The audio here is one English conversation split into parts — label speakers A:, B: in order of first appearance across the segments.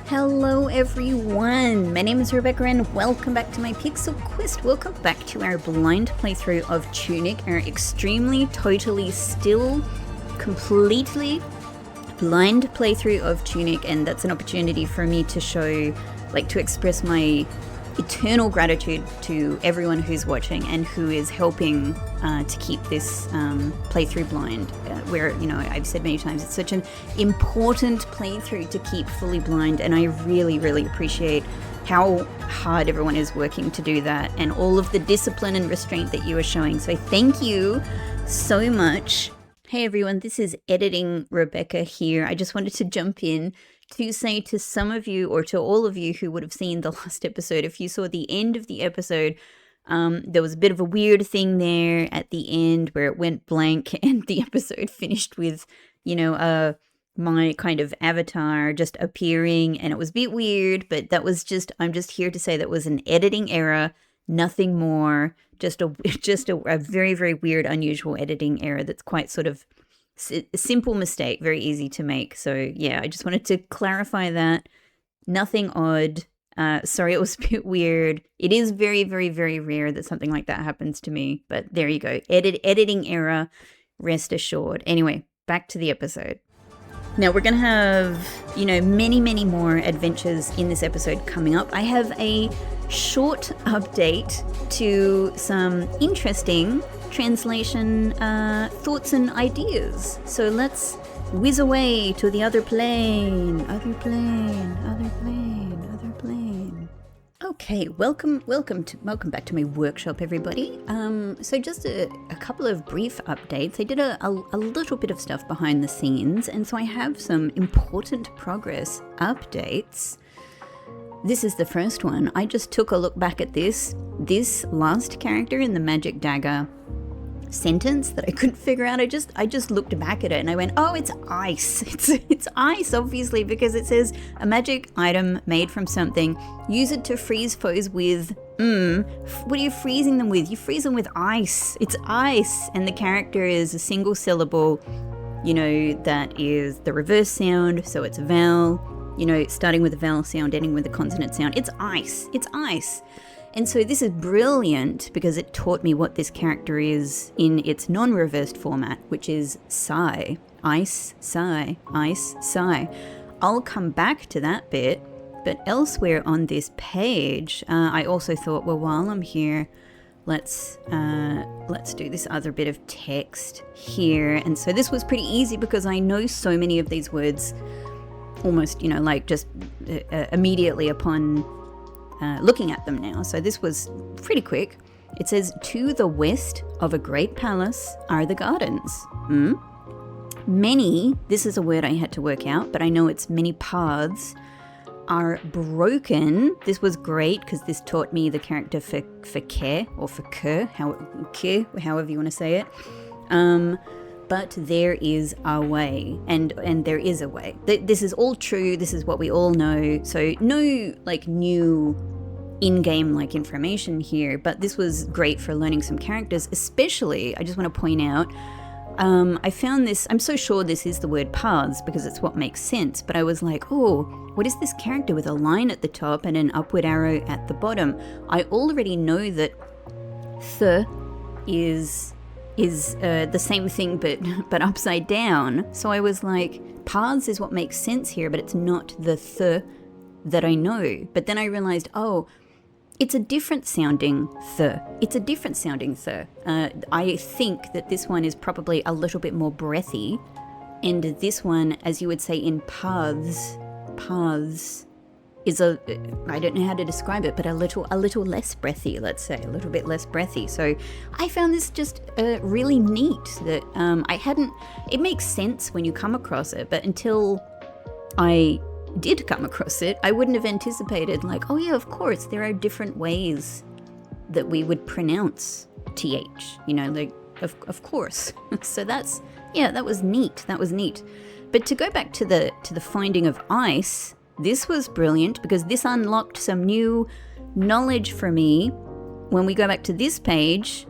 A: Hello everyone, my name is Rebecca and welcome back to my Pixel Quest. Welcome back to our blind playthrough of Tunic, our extremely, totally, still, completely blind playthrough of Tunic, and that's an opportunity for me to show, to express my eternal gratitude to everyone who's watching and who is helping to keep this playthrough blind, where, I've said many times, it's such an important playthrough to keep fully blind, and I really, really appreciate how hard everyone is working to do that and all of the discipline and restraint that you are showing. So thank you so much. Hey everyone, this is Editing Rebecca here. I just wanted to jump in to say to some of you, or to all of you who would have seen the last episode, if you saw the end of the episode, there was a bit of a weird thing there at the end where it went blank and the episode finished with, my kind of avatar just appearing, and it was a bit weird, but that was just, I'm just here to say that was an editing error, nothing more, just a very, very weird, unusual editing error that's quite sort of a simple mistake, very easy to make. So yeah, I just wanted to clarify that. Nothing odd. Sorry, it was a bit weird. It is very, very, very rare that something like that happens to me. But there you go. Editing error, rest assured. Anyway, back to the episode. Now we're going to have, many, many more adventures in this episode coming up. I have a short update to some interesting translation thoughts and ideas. So let's whiz away to the other plane. Okay, welcome back to my workshop, everybody. So just a couple of brief updates. I did a little bit of stuff behind the scenes, and so I have some important progress updates. This is the first one. I just took a look back at this last character in the magic dagger sentence that I couldn't figure out. I just looked back at it and I went, oh, it's ice. It's ice, obviously, because it says a magic item made from something. Use it to freeze foes with. What are you freezing them with? You freeze them with ice. It's ice. And the character is a single syllable, that is the reverse sound. So it's vowel, starting with a vowel sound, ending with a consonant sound. It's ice. It's ice. And so this is brilliant because it taught me what this character is in its non-reversed format, which is sigh. Ice, sigh, ice, sigh. I'll come back to that bit, but elsewhere on this page, I also thought, well, while I'm here, let's do this other bit of text here. And so this was pretty easy because I know so many of these words almost, just immediately upon looking at them now. So this was pretty quick. It says, to the west of a great palace are the gardens. Many, this is a word I had to work out, but I know it's many paths are broken. This was great because this taught me the character for care or for Kerr, however you want to say it. But there is a way, and there is a way. This is all true. This is what we all know. So no new in-game information here, but this was great for learning some characters. Especially, I just want to point out, I found this. I'm so sure this is the word paths because it's what makes sense. But I was like, oh, what is this character with a line at the top and an upward arrow at the bottom? I already know that th is the same thing but upside down. So I was like, paths is what makes sense here, but it's not the th that I know. But then I realized, oh, it's a different sounding th. It's a different sounding th. I think that this one is probably a little bit more breathy, and this one, as you would say in paths is I don't know how to describe it, but a little less breathy, let's say, a little bit less breathy. So I found this just really neat that it makes sense when you come across it, but until I did come across it, I wouldn't have anticipated oh yeah, of course, there are different ways that we would pronounce th, of course. So that was neat. But to go back to the finding of ice, this was brilliant because this unlocked some new knowledge for me. When we go back to this page,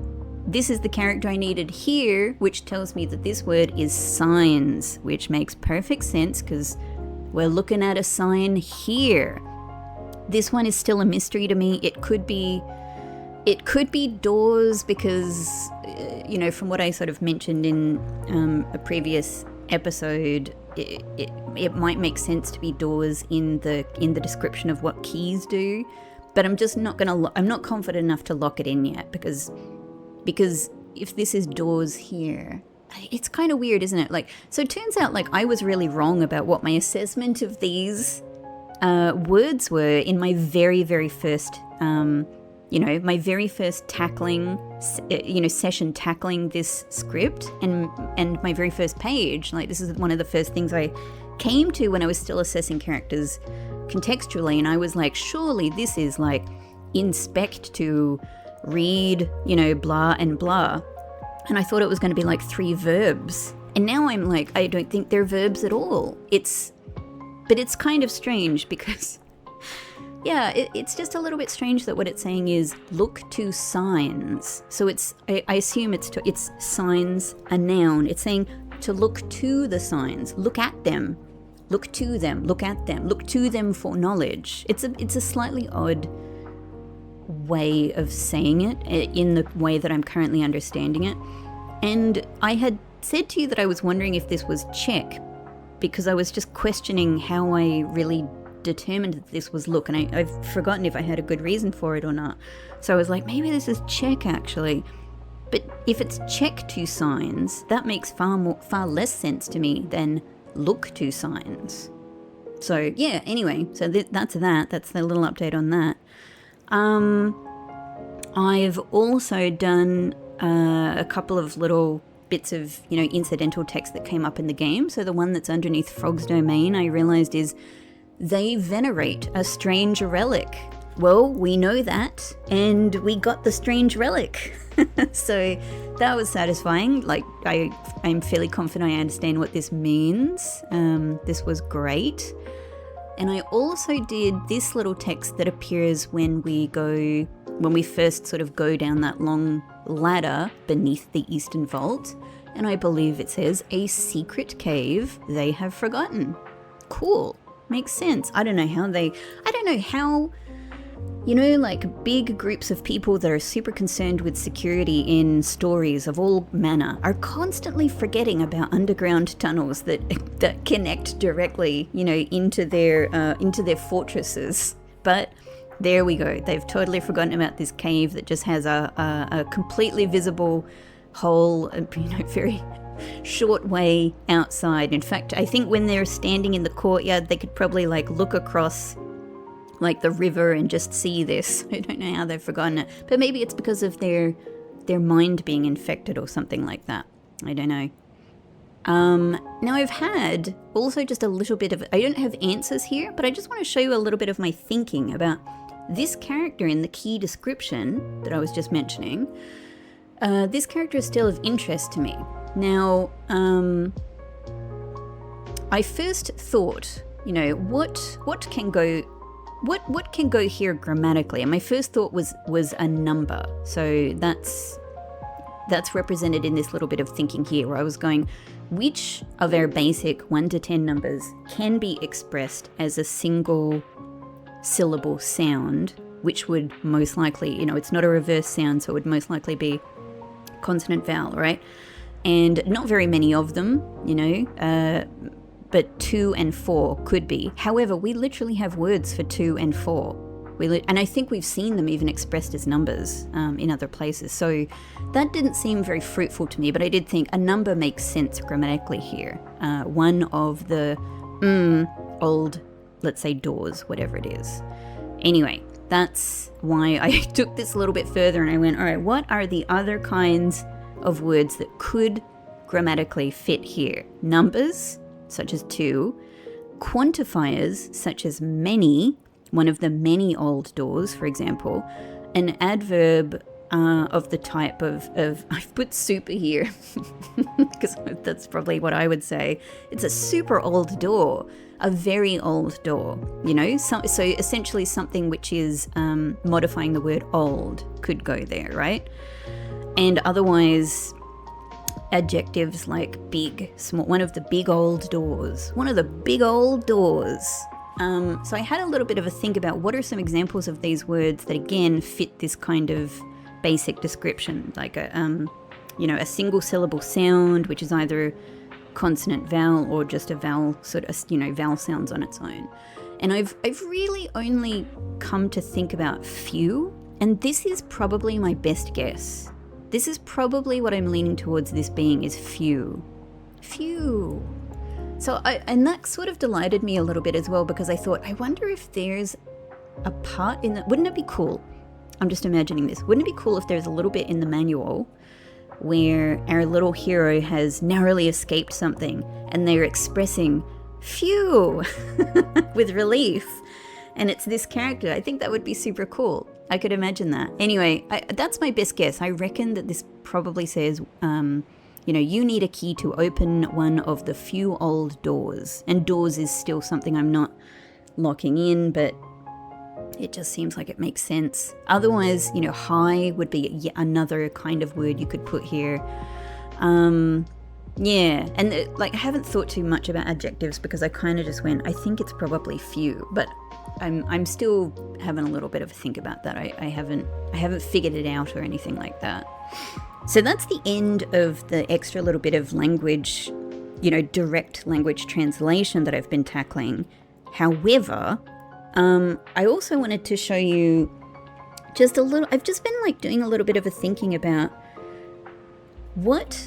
A: this is the character I needed here, which tells me that this word is signs, which makes perfect sense because we're looking at a sign here. This one is still a mystery to me. It could be doors because, from what I sort of mentioned in a previous episode, it might make sense to be doors in the description of what keys do, but I'm just not I'm not confident enough to lock it in yet because if this is doors here, it's kind of weird, isn't it? So it turns out I was really wrong about what my assessment of these words were in my very, very first my very first session tackling this script and my very first page. This is one of the first things I came to when I was still assessing characters contextually, and I was like, surely this is inspect to read, blah and blah. And I thought it was going to be 3 verbs. And now I'm I don't think they're verbs at all. But it's kind of strange because yeah, it's just a little bit strange that what it's saying is look to signs. So I assume it's signs, a noun. It's saying to look to the signs, look at them, look to them, look at them, look to them for knowledge. It's a slightly odd way of saying it in the way that I'm currently understanding it. And I had said to you that I was wondering if this was Czech because I was just questioning how I really determined that this was look, and I've forgotten if I had a good reason for it or not. So I was like, maybe this is Czech actually. But if it's Czech to signs, that makes far less sense to me than look to signs. So yeah, anyway, so that's the little update on that. I've also done a couple of little bits of, incidental text that came up in the game. So the one that's underneath Frog's domain, I realized is they venerate a strange relic. Well, we know that, and we got the strange relic. So that was satisfying. I'm fairly confident I understand what this means. This was great. And I also did this little text that appears when we first sort of go down that long ladder beneath the Eastern Vault. And I believe it says, a secret cave they have forgotten. Cool. Makes sense. I don't know how, big groups of people that are super concerned with security in stories of all manner are constantly forgetting about underground tunnels that connect directly, into their fortresses. But there we go. They've totally forgotten about this cave that just has a completely visible hole, very short way outside. In fact, I think when they're standing in the courtyard, they could probably look across the river and just see this. I don't know how they've forgotten it, but maybe it's because of their mind being infected or something like that. I don't know. Now I've had also just a little bit of, I don't have answers here, but I just want to show you a little bit of my thinking about this character in the key description that I was just mentioning. This character is still of interest to me. Now, I first thought, what can go here grammatically? And my first thought was a number. So that's represented in this little bit of thinking here, where I was going, which of our basic 1 to 10 numbers can be expressed as a single syllable sound, which would most likely, it's not a reverse sound, so it would most likely be consonant vowel, right? And not very many of them, but 2 and 4 could be. However, we literally have words for 2 and 4. And I think we've seen them even expressed as numbers in other places. So that didn't seem very fruitful to me, but I did think a number makes sense grammatically here. One of the old, let's say, doors, whatever it is. Anyway, that's why I took this a little bit further and I went, all right, what are the other kinds of words that could grammatically fit here? Numbers, such as 2, quantifiers, such as many, one of the many old doors, for example, an adverb of the type of I've put super here, because that's probably what I would say. It's a super old door, a very old door, so essentially something which is modifying the word old could go there, right? And otherwise, adjectives like big, small, one of the big old doors. One of the big old doors. So I had a little bit of a think about what are some examples of these words that again fit this kind of basic description, like a single syllable sound, which is either consonant vowel or just a vowel sort of, vowel sounds on its own. And I've really only come to think about few, and this is probably my best guess. This is probably what I'm leaning towards this being, is few. Few. So and that sort of delighted me a little bit as well, because I thought, I wonder if there's a part in that. Wouldn't it be cool? I'm just imagining this. Wouldn't it be cool if there's a little bit in the manual where our little hero has narrowly escaped something and they're expressing phew with relief, and it's this character? I think that would be super cool. I could imagine that. Anyway, that's my best guess. I reckon that this probably says, you need a key to open one of the few old doors. And doors is still something I'm not locking in, but it just seems like it makes sense. Otherwise, high would be yet another kind of word you could put here. Yeah, and I haven't thought too much about adjectives because I kind of just went, I think it's probably few, but I'm still having a little bit of a think about that. I haven't figured it out or anything like that. So that's the end of the extra little bit of language, direct language translation that I've been tackling. However, I also wanted to show you just a little. I've just been doing a little bit of a thinking about what.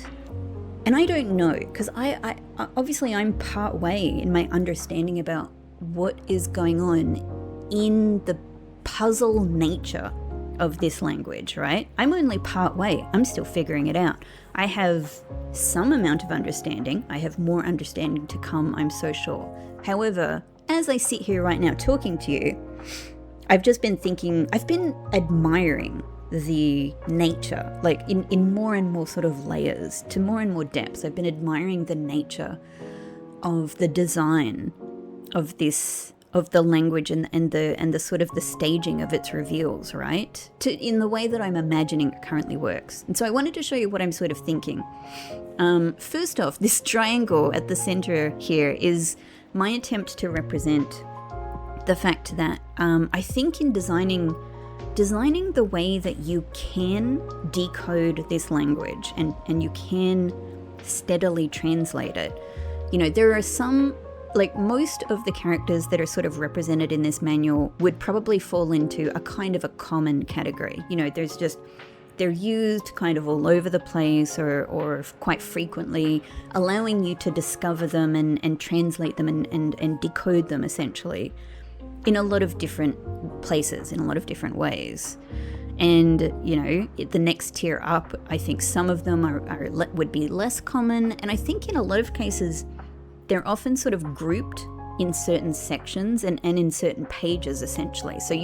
A: And I don't know, because I obviously I'm part way in my understanding about what is going on in the puzzle nature of this language, right? I'm only part way. I'm still figuring it out. I have some amount of understanding. I have more understanding to come, I'm so sure. However, as I sit here right now talking to you, I've just been thinking, I've been admiring the nature, in more and more sort of layers, to more and more depths. I've been admiring the nature of the design of this, of the language and the sort of the staging of its reveals, right? In the way that I'm imagining it currently works. And so I wanted to show you what I'm sort of thinking. First off, this triangle at the center here is my attempt to represent the fact that I think in designing the way that you can decode this language and you can steadily translate it. There are some, most of the characters that are sort of represented in this manual would probably fall into a kind of a common category. They're used kind of all over the place or quite frequently, allowing you to discover them and translate them and decode them essentially in a lot of different places, in a lot of different ways. And, the next tier up, I think some of them would be less common. And I think in a lot of cases, they're often sort of grouped in certain sections and in certain pages, essentially. So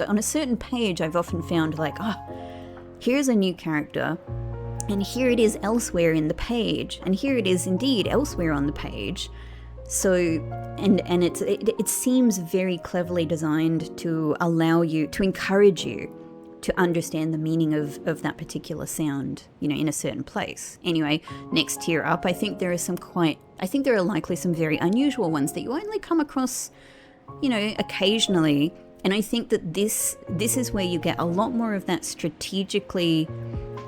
A: on a certain page, I've often found here's a new character, and here it is elsewhere in the page, and here it is indeed elsewhere on the page. So, and it seems very cleverly designed to allow you, to encourage you to understand the meaning of that particular sound, in a certain place. Anyway, next tier up, I think there are likely some very unusual ones that you only come across, occasionally. And I think that this is where you get a lot more of that strategically,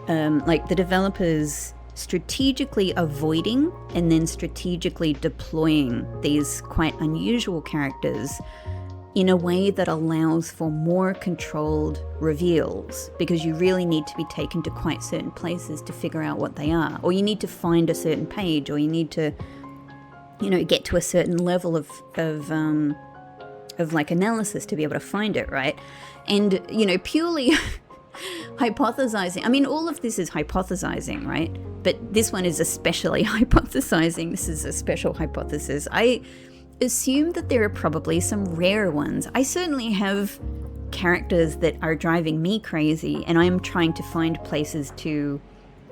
A: the developers strategically avoiding and then strategically deploying these quite unusual characters in a way that allows for more controlled reveals, because you really need to be taken to quite certain places to figure out what they are, or you need to find a certain page, or you need to, get to a certain level of analysis to be able to find it, right? And, purely hypothesizing. I mean, all of this is hypothesizing, right? But this one is especially hypothesizing. This is a special hypothesis. I assume that there are probably some rare ones. I certainly have characters that are driving me crazy, and I'm trying to find places to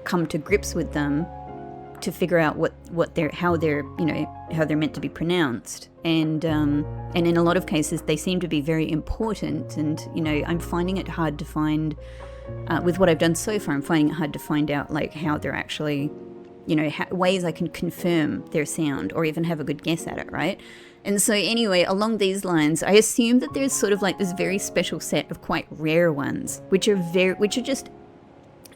A: come to grips with them to figure out how they're meant to be pronounced. And in a lot of cases, they seem to be very important. And I'm finding it hard to find. With what I've done so far, I'm finding it hard to find out how they're actually ways I can confirm their sound or even have a good guess at it, right? And so anyway, along these lines, I assume that there's sort of like this very special set of quite rare ones, which are just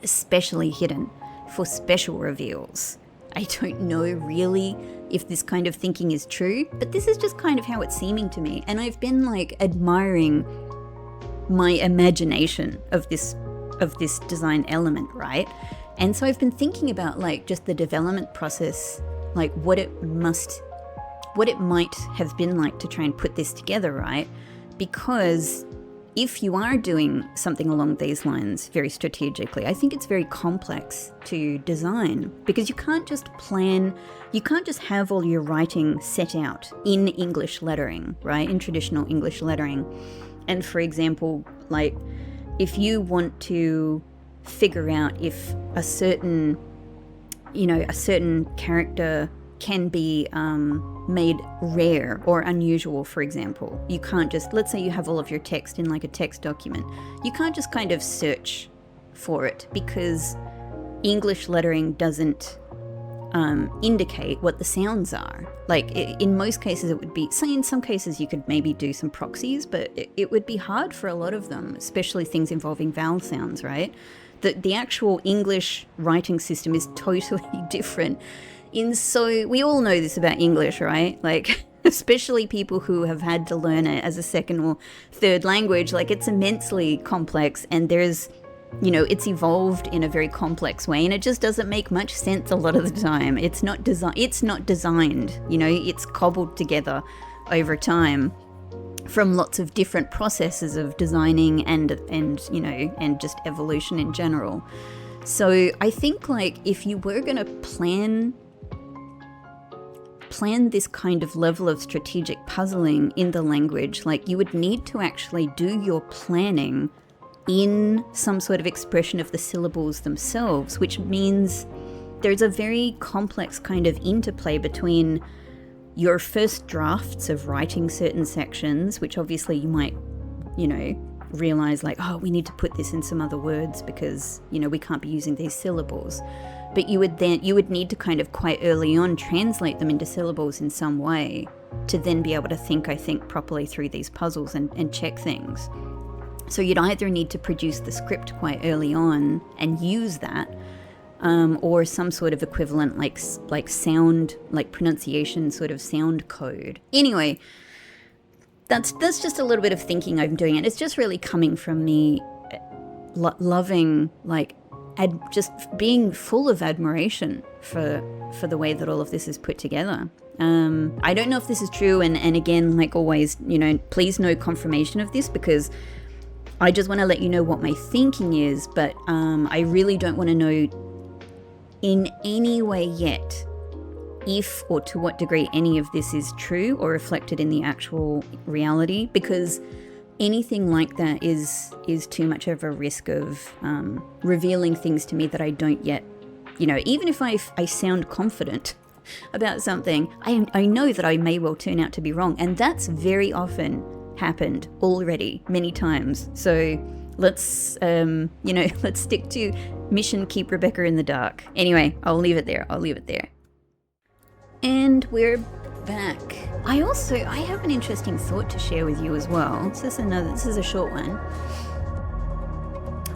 A: especially hidden for special reveals. I don't know really if this kind of thinking is true, but this is just kind of how it's seeming to me. And I've been like admiring my imagination of this design element, right? And so I've been thinking about like just the development process, like what it might have been like to try and put this together, right? Because if you are doing something along these lines very strategically, I think it's very complex to design, because you can't just have all your writing set out in English lettering, right? In traditional English lettering. And for example, like if you want to figure out if a certain character can be made rare or unusual, for example. You can't just, let's say you have all of your text in like a text document. You can't just kind of search for it, because English lettering doesn't indicate what the sounds are. Like in most cases it would be, say in some cases you could maybe do some proxies, but it would be hard for a lot of them, especially things involving vowel sounds, right? The actual English writing system is totally different. So we all know this about English, right? Like, especially people who have had to learn it as a second or third language, like it's immensely complex, and there's, it's evolved in a very complex way, and it just doesn't make much sense a lot of the time. It's not designed, it's cobbled together over time from lots of different processes of designing and just evolution in general. So I think like if you were going to plan this kind of level of strategic puzzling in the language, like you would need to actually do your planning in some sort of expression of the syllables themselves, which means there's a very complex kind of interplay between your first drafts of writing certain sections, which obviously you might, realize like, oh, we need to put this in some other words because, we can't be using these syllables. But you would need to kind of quite early on translate them into syllables in some way to then be able to think properly through these puzzles and check things. So you'd either need to produce the script quite early on and use that, or some sort of equivalent like sound, like pronunciation sort of sound code. Anyway, that's just a little bit of thinking I'm doing, and it's just really coming from me loving, like, just being full of admiration for the way that all of this is put together. I don't know if this is true, and again, like always, please no confirmation of this, because I just want to let you know what my thinking is, but I really don't want to know in any way yet if or to what degree any of this is true or reflected in the actual reality, because anything like that is too much of a risk of revealing things to me that I don't yet, even if I sound confident about something, I know that I may well turn out to be wrong, and that's very often happened already many times. So let's stick to mission keep Rebecca in the dark. Anyway, I'll leave it there. And we're back. I have an interesting thought to share with you as well. This is a short one.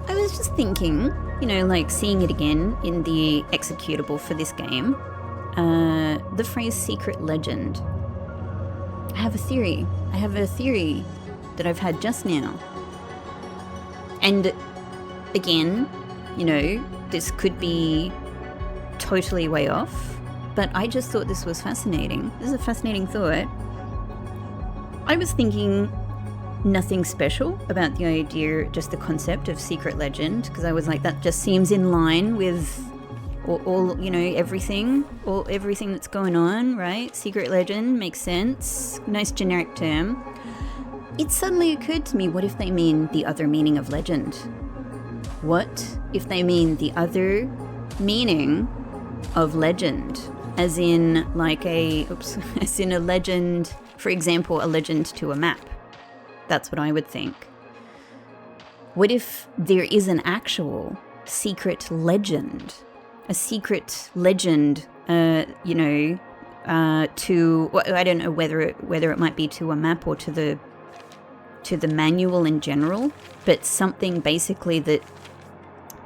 A: I was just thinking, like seeing it again in the executable for this game, the phrase secret legend. I have a theory that I've had just now. And again, this could be totally way off, but I just thought this was fascinating. This is a fascinating thought. I was thinking nothing special about the idea, just the concept of secret legend, because I was like, that just seems in line with all everything that's going on, right? Secret legend makes sense. Nice generic term. It suddenly occurred to me, what if they mean the other meaning of legend? What if they mean the other meaning of legend? As in a legend, for example, a legend to a map. That's what I would think. What if there is an actual secret legend secret legend, you know, to, well, I don't know whether it might be to a map or to the manual in general, but something basically that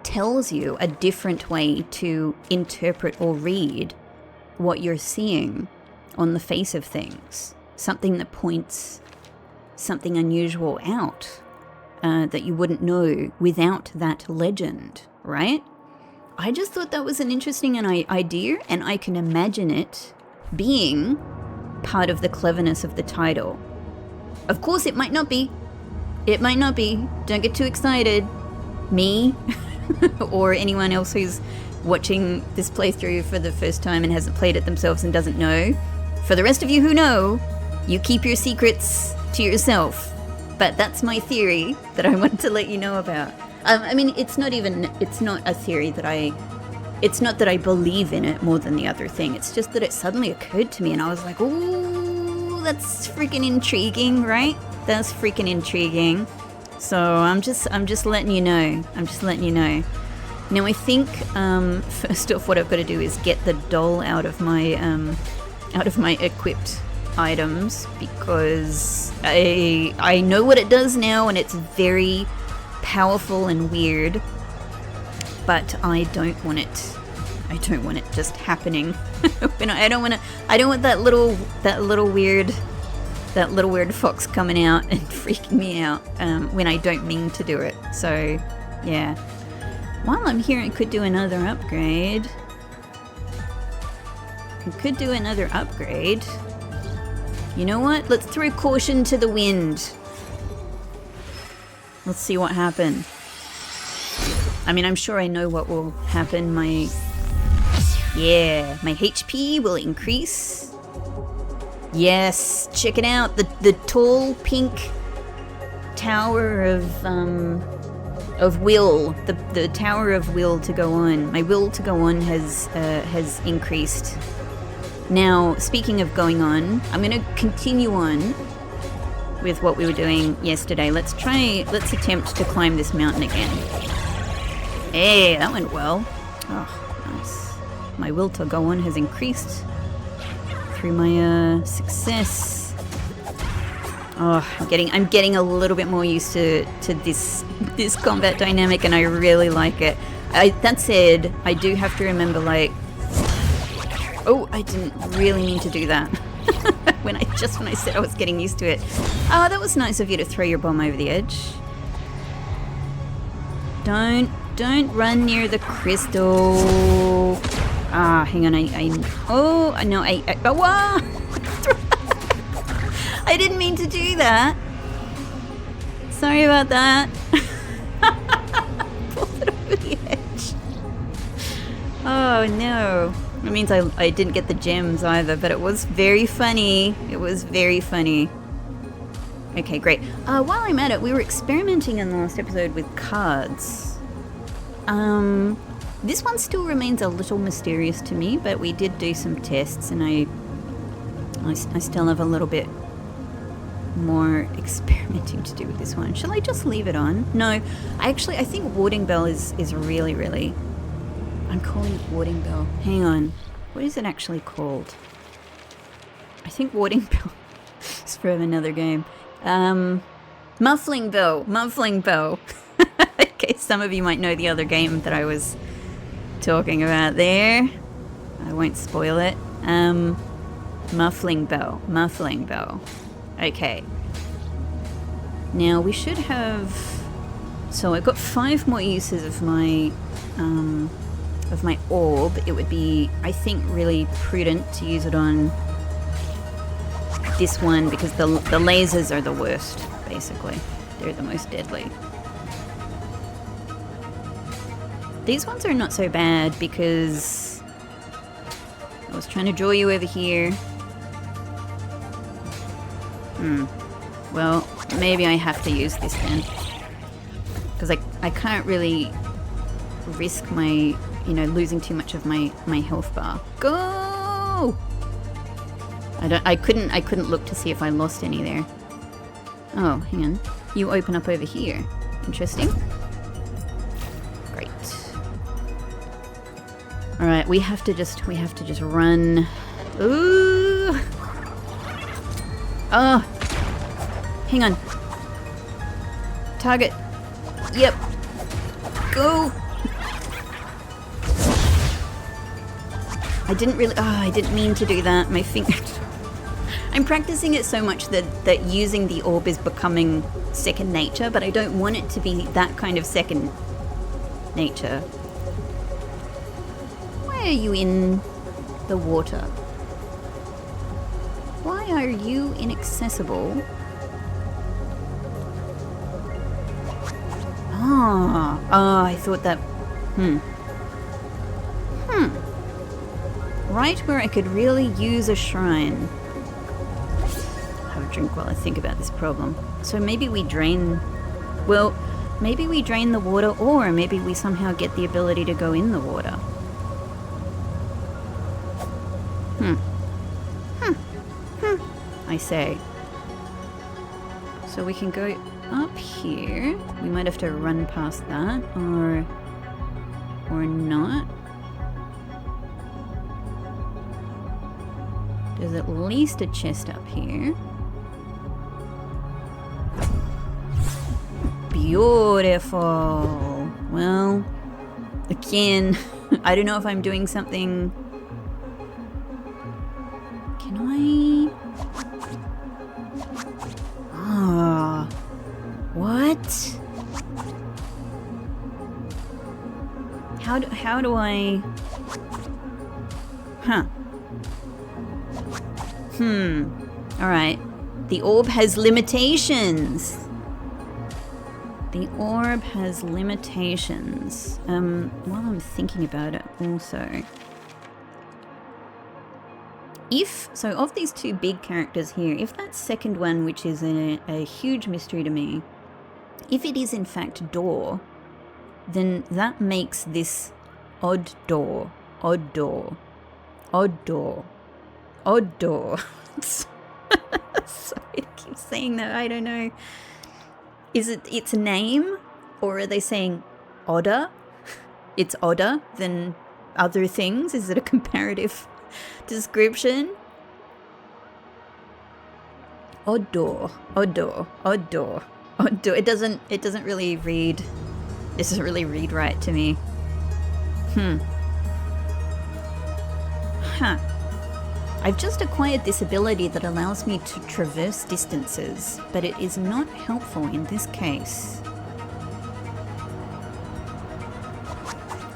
A: tells you a different way to interpret or read what you're seeing on the face of things. Something that points something unusual out that you wouldn't know without that legend, right? I just thought that was an interesting idea, and I can imagine it being part of the cleverness of the title. Of course, it might not be. It might not be. Don't get too excited. Me or anyone else who's watching this playthrough for the first time and hasn't played it themselves and doesn't know. For the rest of you who know, you keep your secrets to yourself. But that's my theory that I want to let you know about. I mean, it's not a theory that it's not that I believe in it more than the other thing. It's just that it suddenly occurred to me and I was like, ooh, that's freaking intriguing, right? That's freaking intriguing. So I'm just letting you know. I'm just letting you know. Now I think first off, what I've got to do is get the doll out of my equipped items, because I know what it does now and it's very powerful and weird, but I don't want it just happening. I don't want that little weird fox coming out and freaking me out when I don't mean to do it. So yeah, while I'm here I could do another upgrade. You know what? Let's throw caution to the wind. Let's see what happens. I mean, I'm sure I know what will happen. My HP will increase. Yes, check it out. The tall pink tower of will. The tower of will to go on. My will to go on has increased. Now, speaking of going on, I'm going to continue on with what we were doing yesterday. Let's attempt to climb this mountain again. Hey, that went well. Oh, nice. My will to go on has increased through my success. Oh, I'm getting a little bit more used to this combat dynamic, and I really like it. That said, I do have to remember, like, oh, I didn't really mean to do that. when I said I was getting used to it. Oh, that was nice of you to throw your bomb over the edge. Don't run near the crystal. Ah, hang on. I didn't mean to do that. Sorry about that. Pulled it over the edge. Oh no. It means I didn't get the gems either, but it was very funny. It was very funny. Okay, great. While I'm at it, we were experimenting in the last episode with cards. This one still remains a little mysterious to me, but we did do some tests, and I still have a little bit more experimenting to do with this one. Shall I just leave it on? No, I think Warding Bell is really, really... I'm calling it Warding Bell. Hang on. What is it actually called? I think Warding Bell is from another game. Muffling Bell. Muffling Bell. Okay, some of you might know the other game that I was talking about there. I won't spoil it. Muffling Bell. Muffling Bell. Okay. Now we should have... So I've got 5 more uses of my orb. It would be, I think, really prudent to use it on this one, because the lasers are the worst, basically. They're the most deadly. These ones are not so bad, because I was trying to draw you over here. Well, maybe I have to use this then, because I can't really risk my, losing too much of my health bar. Go! I couldn't look to see if I lost any there. Oh, hang on. You open up over here. Interesting. Great. Alright, we have to just run. Ooh! Oh! Hang on. Target. Yep. Go! I didn't mean to do that. My finger... I'm practicing it so much that using the orb is becoming second nature, but I don't want it to be that kind of second nature. Why are you in the water? Why are you inaccessible? I thought that... Right where I could really use a shrine. Have a drink while I think about this problem. So maybe we drain... Well, maybe we drain the water, or maybe we somehow get the ability to go in the water. I say. So we can go up here. We might have to run past that, or not. There's at least a chest up here. Beautiful. Well, again, I don't know if I'm doing something. Can I? What? How do I? Alright. The orb has limitations. The orb has limitations. While I'm thinking about it also. So of these two big characters here, if that second one, which is a huge mystery to me, if it is in fact door, then that makes this odd door. Sorry to keep saying that, I don't know. Is it its name? Or are they saying odder? It's odder than other things? Is it a comparative description? Odd door. It doesn't really read right to me. I've just acquired this ability that allows me to traverse distances, but it is not helpful in this case.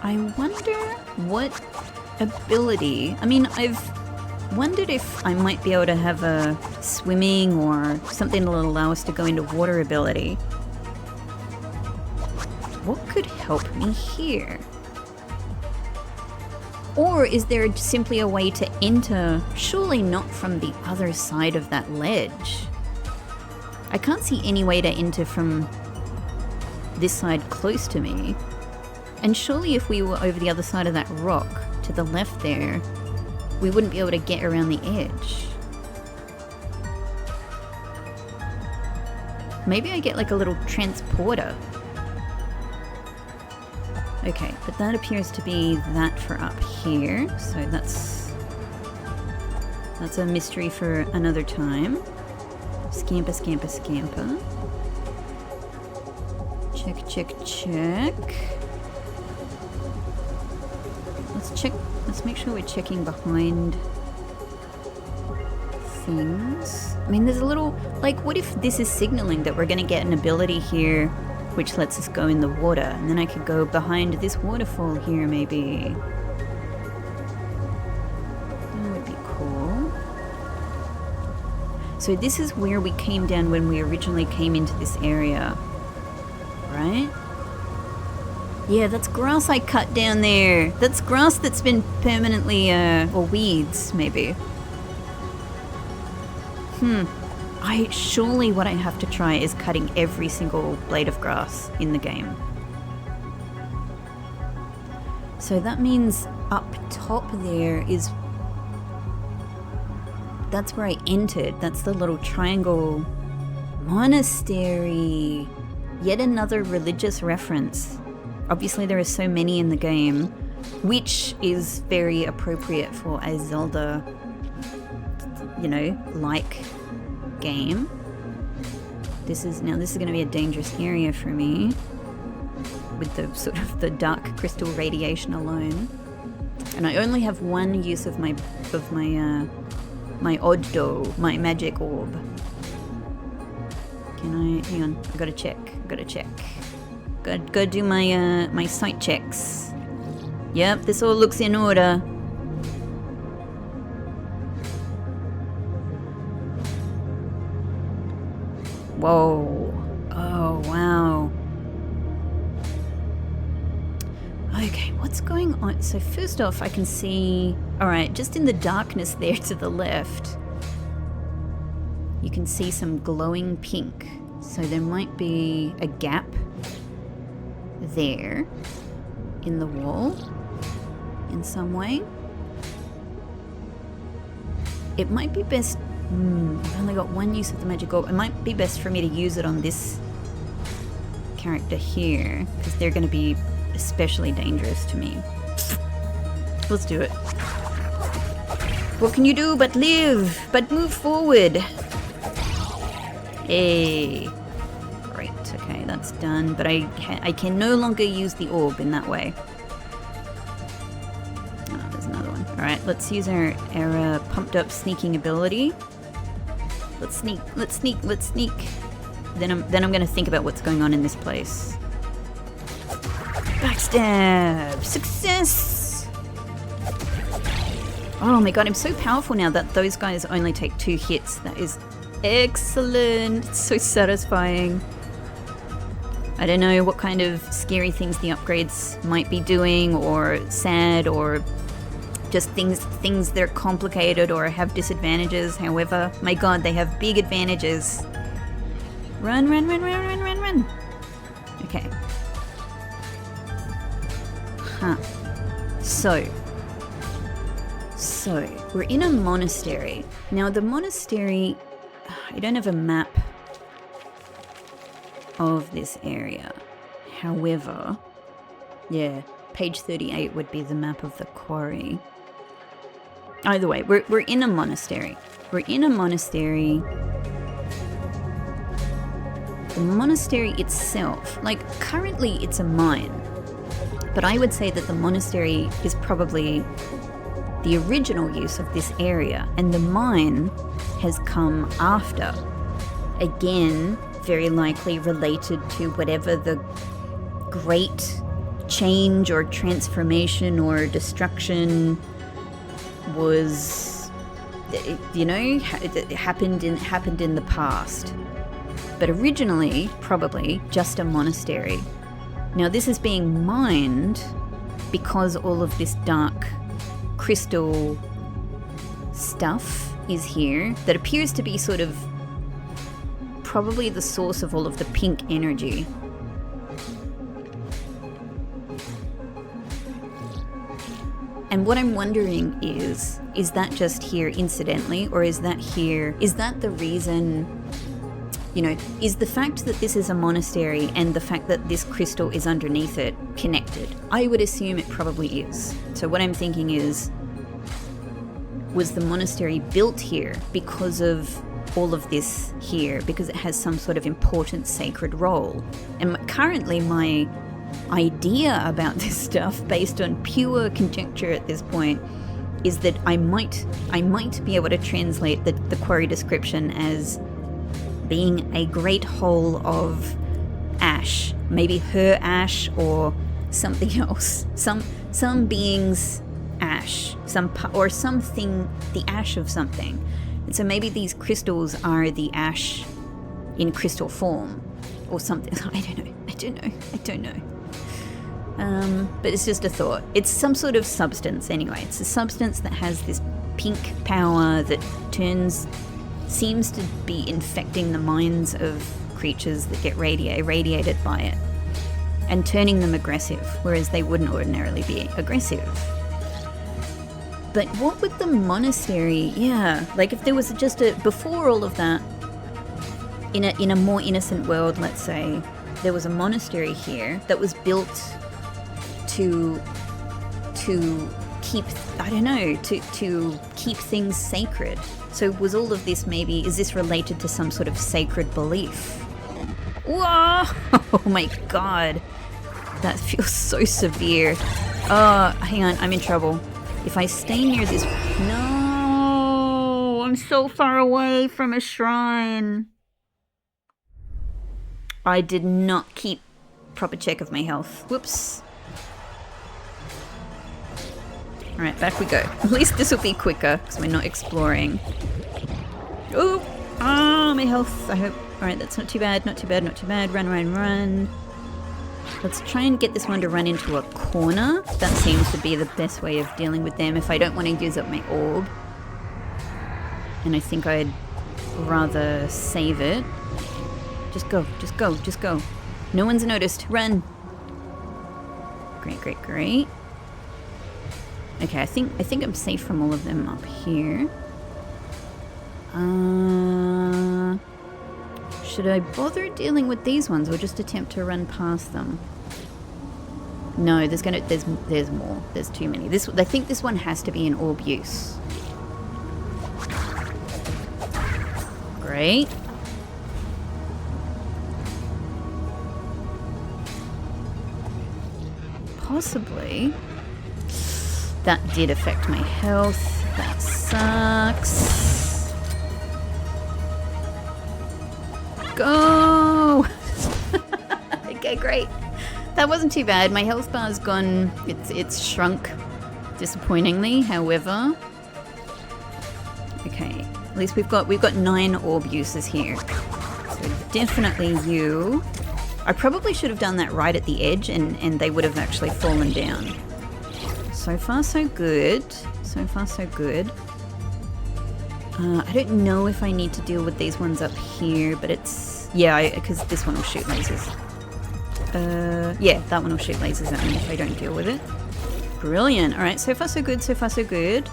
A: I wonder what ability... I mean, I've wondered if I might be able to have a swimming or something that will allow us to go into water ability. What could help me here? Or is there simply a way to enter, surely not from the other side of that ledge? I can't see any way to enter from this side close to me. And surely if we were over the other side of that rock, to the left there, we wouldn't be able to get around the edge. Maybe I get like a little transporter. Okay, but that appears to be that for up here, so that's a mystery for another time. Scamper. Check. Let's make sure we're checking behind things. I mean, there's a little, like, what if this is signaling that we're gonna get an ability here which lets us go in the water, and then I could go behind this waterfall here, maybe. That would be cool. So this is where we came down when we originally came into this area, right? Yeah, that's grass I cut down there. That's grass that's been permanently, or weeds, maybe. Surely what I have to try is cutting every single blade of grass in the game. So that means up top there is... That's where I entered. That's the little triangle monastery. Yet another religious reference. Obviously there are so many in the game. which is very appropriate for a Zelda, you know, like game. This is going to be a dangerous area for me with the sort of the dark crystal radiation alone. And I only have one use of my Oddo, my magic orb. Can I? Hang on. I gotta check. Gotta do my sight checks. Yep, this all looks in order. Whoa. Oh, wow. Okay, what's going on? So first off, I can see... Alright, just in the darkness there to the left, you can see some glowing pink. So there might be a gap there in the wall in some way. It might be best... I've only got one use of the magic orb. It might be best for me to use it on this character here, because they're going to be especially dangerous to me. Let's do it. What can you do but live? But move forward? Hey. Great, okay, that's done. But I can no longer use the orb in that way. Oh, there's another one. Alright, let's use our pumped up sneaking ability. Let's sneak. Then I'm gonna think about what's going on in this place. Backstab! Success! Oh my god, I'm so powerful now that those guys only take 2 hits. That is excellent. It's so satisfying. I don't know what kind of scary things the upgrades might be doing, or sad, or just things that are complicated or have disadvantages. However, my god, they have big advantages. Run. Okay. Huh. So, we're in a monastery. Now, the monastery... I don't have a map of this area. However, yeah, page 38 would be the map of the quarry. Either way, we're in a monastery. We're in a monastery. The monastery itself, like, currently it's a mine. But I would say that the monastery is probably the original use of this area, and the mine has come after. Again, very likely related to whatever the great change or transformation or destruction was, you know, it happened in the past. But originally, probably just a monastery. Now this is being mined because all of this dark crystal stuff is here that appears to be sort of probably the source of all of the pink energy. And what I'm wondering is that just here incidentally, or is that the reason, you know, is the fact that this is a monastery and the fact that this crystal is underneath it connected? I would assume it probably is. So what I'm thinking is, was the monastery built here because of all of this here, because it has some sort of important sacred role? And currently my idea about this stuff, based on pure conjecture at this point, is that I might be able to translate the quarry description as being a great hole of ash, maybe her ash or something else, some being's ash, something, the ash of something. And so maybe these crystals are the ash in crystal form or something. I don't know. But it's just a thought. It's some sort of substance anyway. It's a substance that has this pink power that seems to be infecting the minds of creatures that get radiated by it, and turning them aggressive, whereas they wouldn't ordinarily be aggressive. But what would the monastery, like if there was just before all of that, in a more innocent world, let's say, there was a monastery here that was built to to keep, I don't know, to keep things sacred. So was all of this maybe, is this related to some sort of sacred belief? Whoa! Oh my god. That feels so severe. Oh, hang on, I'm in trouble. If I stay near this... No! I'm so far away from a shrine. I did not keep proper check of my health. Whoops. Alright, back we go. At least this will be quicker, because we're not exploring. Oh! Ah, my health. I hope... Alright, that's not too bad, not too bad, not too bad. Run, run, run. Let's try and get this one to run into a corner. That seems to be the best way of dealing with them if I don't want to use up my orb. And I think I'd rather save it. Just go, just go, just go. No one's noticed. Run! Great, great, great. Okay, I think I'm safe from all of them up here. Should I bother dealing with these ones or just attempt to run past them? No, there's more. There's too many. I think this one has to be an orb use. Great. Possibly. That did affect my health. That sucks. Go! Okay, great. That wasn't too bad. My health bar's gone. It's shrunk, disappointingly. However, okay. At least we've got 9 orb uses here. So definitely you. I probably should have done that right at the edge, and they would have actually fallen down. So far, so good. So far, so good. I don't know if I need to deal with these ones up here, but it's... Yeah, because this one will shoot lasers. Yeah, that one will shoot lasers at me if I don't deal with it. Brilliant. Alright, so far, so good. So far, so good.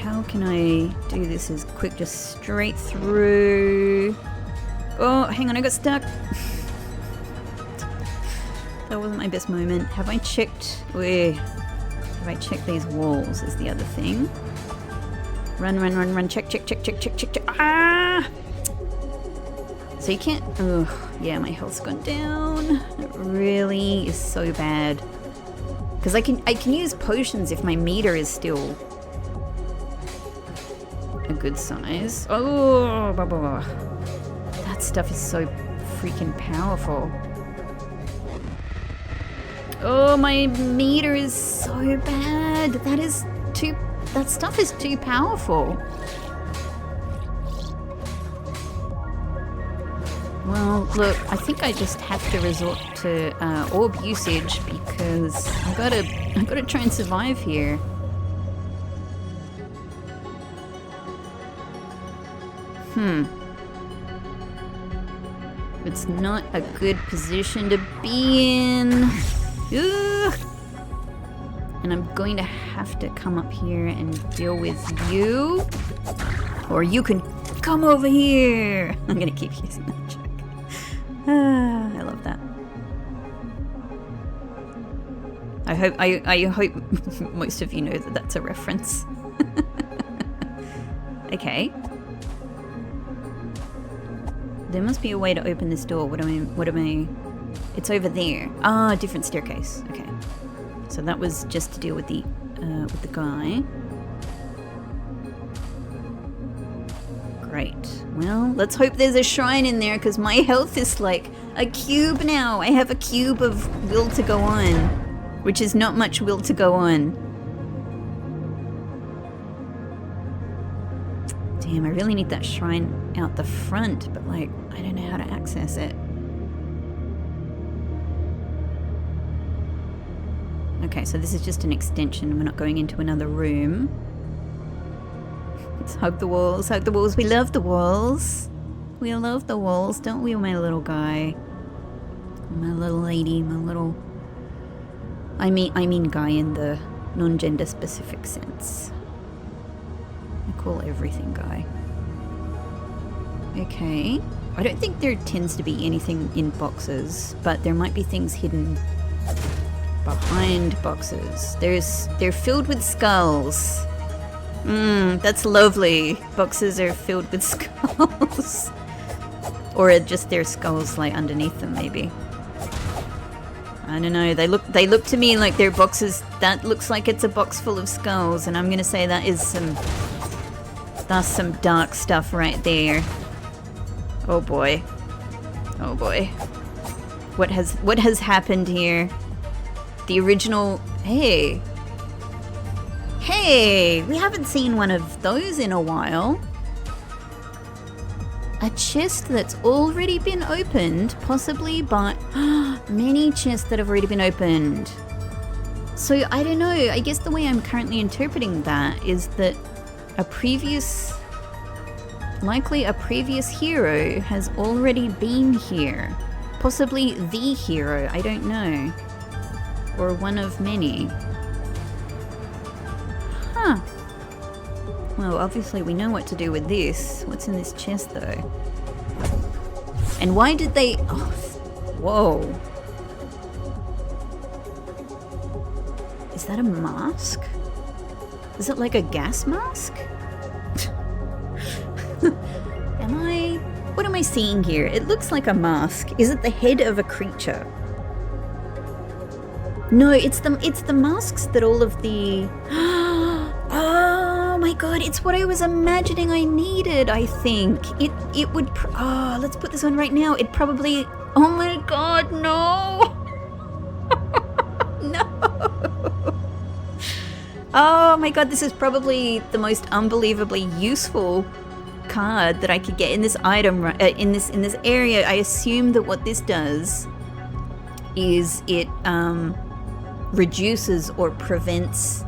A: How can I do this as quick? Just straight through... Oh, hang on, I got stuck. That wasn't my best moment. Have I checked... Have I checked these walls is the other thing. Run, run, run, run. Check, check, check, check, check, check, check. Ah! So you can't... Ugh, yeah, my health's gone down. It really is so bad. Because I can use potions if my meter is still a good size. Oh, blah, blah, blah. That stuff is so freaking powerful. Oh, my meter is so bad. That stuff is too powerful. Well, look, I think I just have to resort to orb usage because I gotta try and survive here. It's not a good position to be in. Ugh. And I'm going to have to come up here and deal with you. Or you can come over here. I'm going to keep using that trick. I love that. I hope most of you know that that's a reference. Okay. There must be a way to open this door. What am I? It's over there. Ah, different staircase. Okay. So that was just to deal with the guy. Great. Well, let's hope there's a shrine in there because my health is like a cube now. I have a cube of will to go on, which is not much will to go on. Damn, I really need that shrine out the front, but like, I don't know how to access it. Okay, so this is just an extension. We're not going into another room. Let's hug the walls, hug the walls. We love the walls. We love the walls, don't we, my little guy? My little lady, my little... I mean guy in the non-gender specific sense. I call everything guy. Okay. I don't think there tends to be anything in boxes, but there might be things hidden Behind boxes. They're filled with skulls. That's lovely. Boxes are filled with skulls. Or just their skulls like underneath them, maybe. I don't know. They look to me like they're boxes. That looks like it's a box full of skulls, and I'm gonna say that's some dark stuff right there. Oh boy. Oh boy. What has happened here? The original. Hey, we haven't seen one of those in a while. A chest that's already been opened, possibly by many chests that have already been opened. So I don't know, I guess the way I'm currently interpreting that is that likely a previous hero has already been here. Possibly the hero, I don't know. Or one of many. Huh. Well, obviously we know what to do with this. What's in this chest, though? And why did they... Oh, whoa. Is that a mask? Is it like a gas mask? What am I seeing here? It looks like a mask. Is it the head of a creature? No, it's the masks that all of the... Oh my god, it's what I was imagining I needed, I think. It would... Oh, let's put this on right now. It probably... Oh my god, no! No! Oh my god, this is probably the most unbelievably useful card that I could get in this item, in this area. I assume that what this does is it reduces or prevents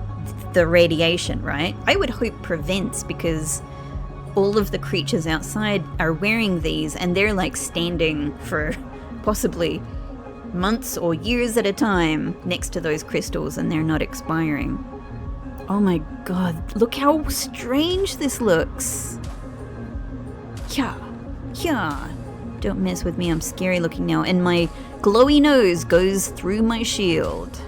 A: the radiation, right? I would hope prevents, because all of the creatures outside are wearing these and they're like standing for possibly months or years at a time next to those crystals, and they're not expiring. Oh my god, look how strange this looks. Yeah. Don't mess with me, I'm scary looking now, and my glowy nose goes through my shield.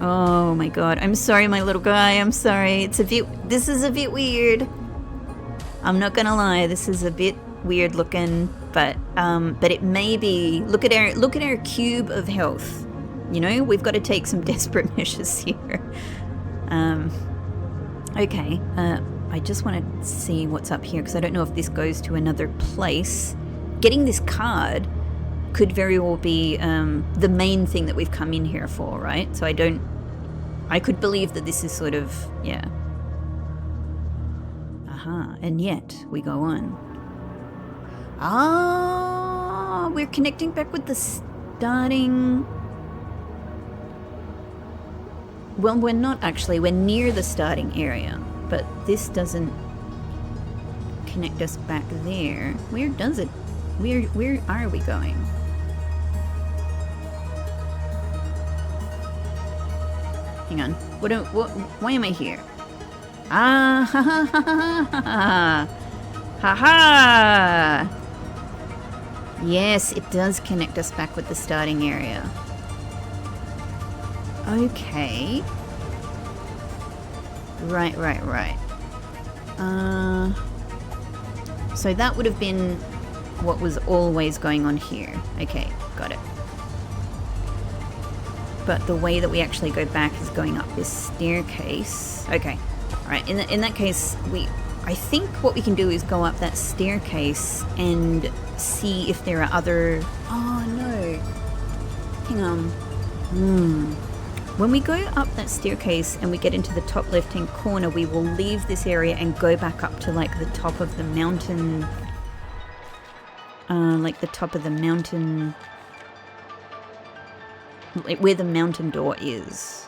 A: Oh my god, I'm sorry, my little guy, I'm sorry. This is a bit weird. I'm not gonna lie, this is a bit weird looking, but it may be... Look at our cube of health. You know, we've got to take some desperate measures here. Okay, I just want to see what's up here, because I don't know if this goes to another place. Getting this card could very well be the main thing that we've come in here for, right? So I could believe that this is sort of, yeah. Aha, and yet we go on. Ah, we're connecting back with the starting... Well, we're not actually, we're near the starting area, but this doesn't connect us back there. Where does it? Where are we going? Hang on. Why am I here? Ah, ha ha ha ha ha ha ha! Yes, it does connect us back with the starting area. Okay. Right. So that would have been what was always going on here. Okay, got it. But the way that we actually go back is going up this staircase. Okay, alright, in that case, I think what we can do is go up that staircase and see if there are other... Oh no. Hang on. When we go up that staircase and we get into the top left-hand corner, we will leave this area and go back up to like the top of the mountain, like where the mountain door is.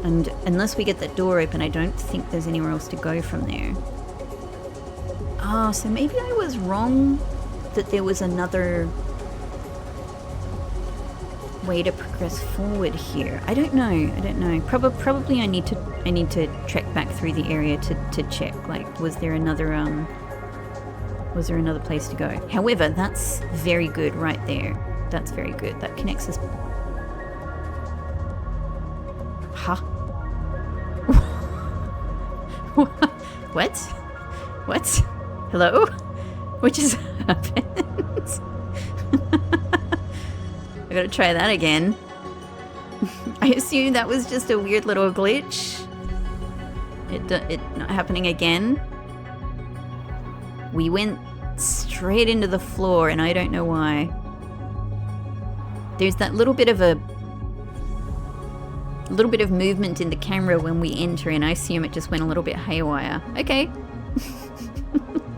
A: And unless we get that door open, I don't think there's anywhere else to go from there. Oh, so maybe I was wrong that there was another way to progress forward here. I don't know. Probably I need to trek back through the area to check. Like, was there another Was there another place to go? However, that's very good right there. That's very good. That connects us. Huh? What? What? Hello? What just happened? I gotta try that again. I assume that was just a weird little glitch. It not happening again. We went straight into the floor and I don't know why. There's that little bit of movement in the camera when we enter, and I assume it just went a little bit haywire. Okay.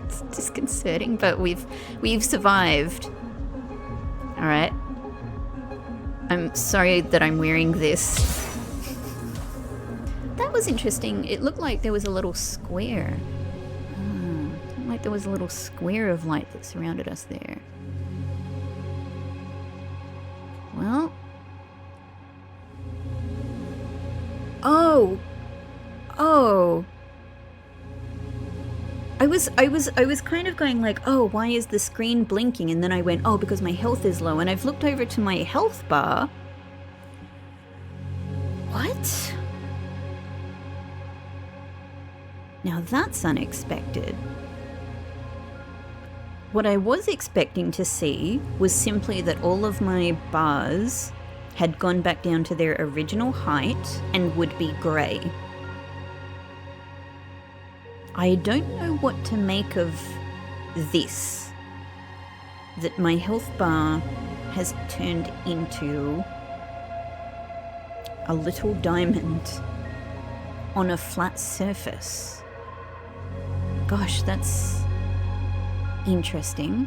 A: It's disconcerting, but we've survived. All right. I'm sorry that I'm wearing this. That was interesting. It looked like there was a little square. Like there was a little square of light that surrounded us there. Well. Oh. I was kind of going like, oh, why is the screen blinking? And then I went, oh, because my health is low. And I've looked over to my health bar. What? Now that's unexpected. What I was expecting to see was simply that all of my bars had gone back down to their original height and would be grey. I don't know what to make of this. That my health bar has turned into a little diamond on a flat surface. Gosh, that's interesting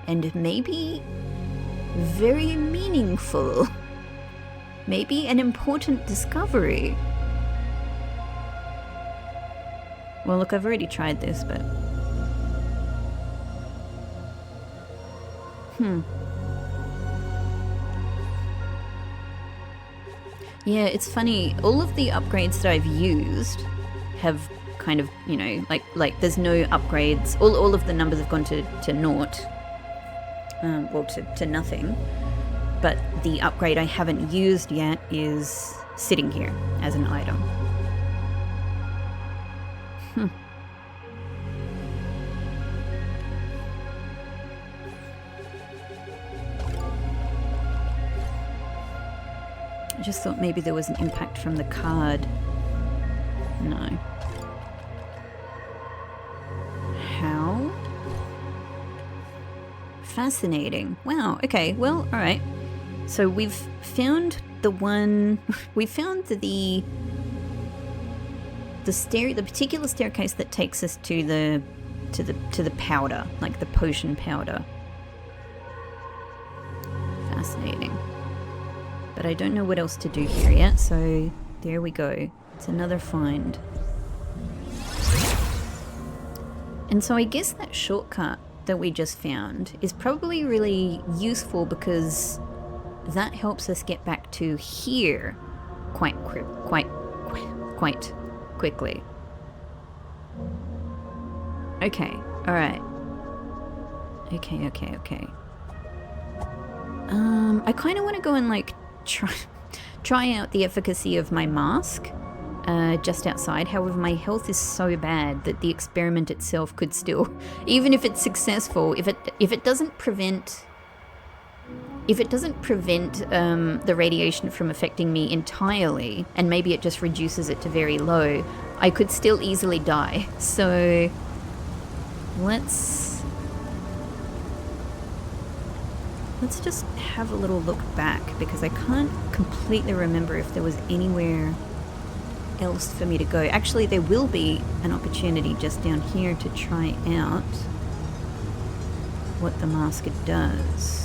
A: and maybe very meaningful. Maybe an important discovery. Well, look, I've already tried this, but... Yeah, it's funny. All of the upgrades that I've used have kind of, you know, like there's no upgrades. All of the numbers have gone to naught. Well, to nothing. But the upgrade I haven't used yet is sitting here as an item. I just thought maybe there was an impact from the card. No. How? Fascinating. Wow, okay, well, alright. So we've found the one... we found the particular staircase that takes us to the powder, like the potion powder. Fascinating. But I don't know what else to do here yet, so there we go. It's another find. And so I guess that shortcut that we just found is probably really useful because that helps us get back to here quite quickly. Okay, alright. Okay. I kind of want to go and like try out the efficacy of my mask just outside. However, my health is so bad that the experiment itself could still, even if it's successful, if it doesn't prevent the radiation from affecting me entirely, and maybe it just reduces it to very low, I could still easily die. So let's just have a little look back, because I can't completely remember if there was anywhere else for me to go. Actually, there will be an opportunity just down here to try out what the mask does.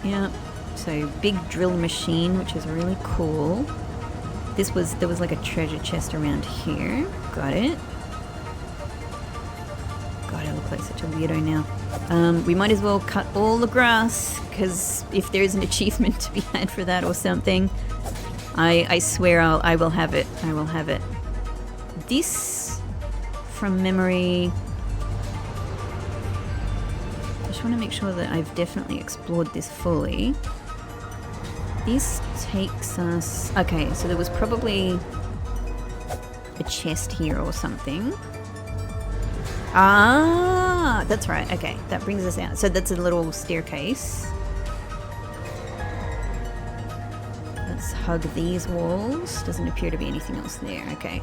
A: Yep. So big drill machine, which is really cool. There was like a treasure chest around here. Got it. God, I look like such a weirdo now. We might as well cut all the grass, because if there is an achievement to be had for that or something. I swear I will have it. I will have it. This, from memory... I just want to make sure that I've definitely explored this fully. This takes us... Okay, so there was probably a chest here or something. Ah, that's right. Okay, that brings us out. So that's a little staircase. Let's hug these walls. Doesn't appear to be anything else there. Okay.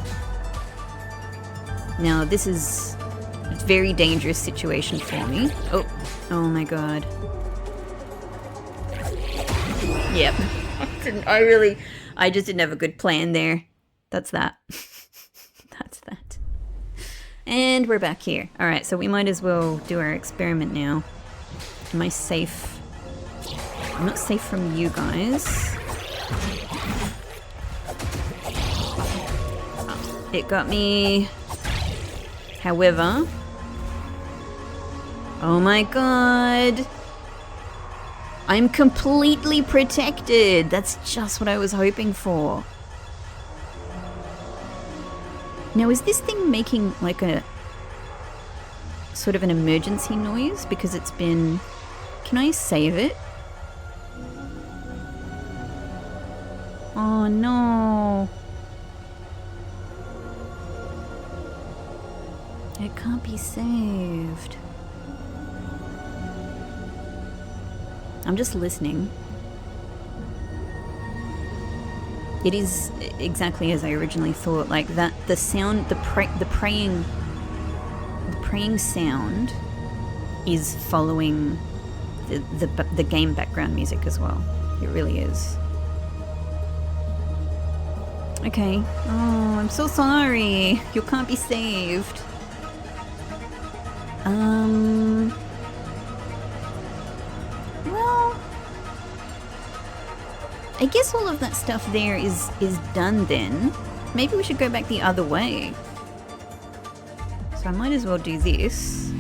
A: Now this is a very dangerous situation for me. Oh, oh my god. Yep. I just didn't have a good plan there. That's that. That's that. And we're back here. Alright, so we might as well do our experiment now. Am I safe? I'm not safe from you guys. It got me. However... Oh my god! I'm completely protected! That's just what I was hoping for. Now, is this thing making like a sort of an emergency noise because it's been... Can I save it? Oh no. It can't be saved. I'm just listening. It is exactly as I originally thought. Like that, the sound, the praying sound is following the game background music as well. It really is. Okay. Oh, I'm so sorry. You can't be saved. Well, I guess all of that stuff there is done then. Maybe we should go back the other way. So I might as well do this.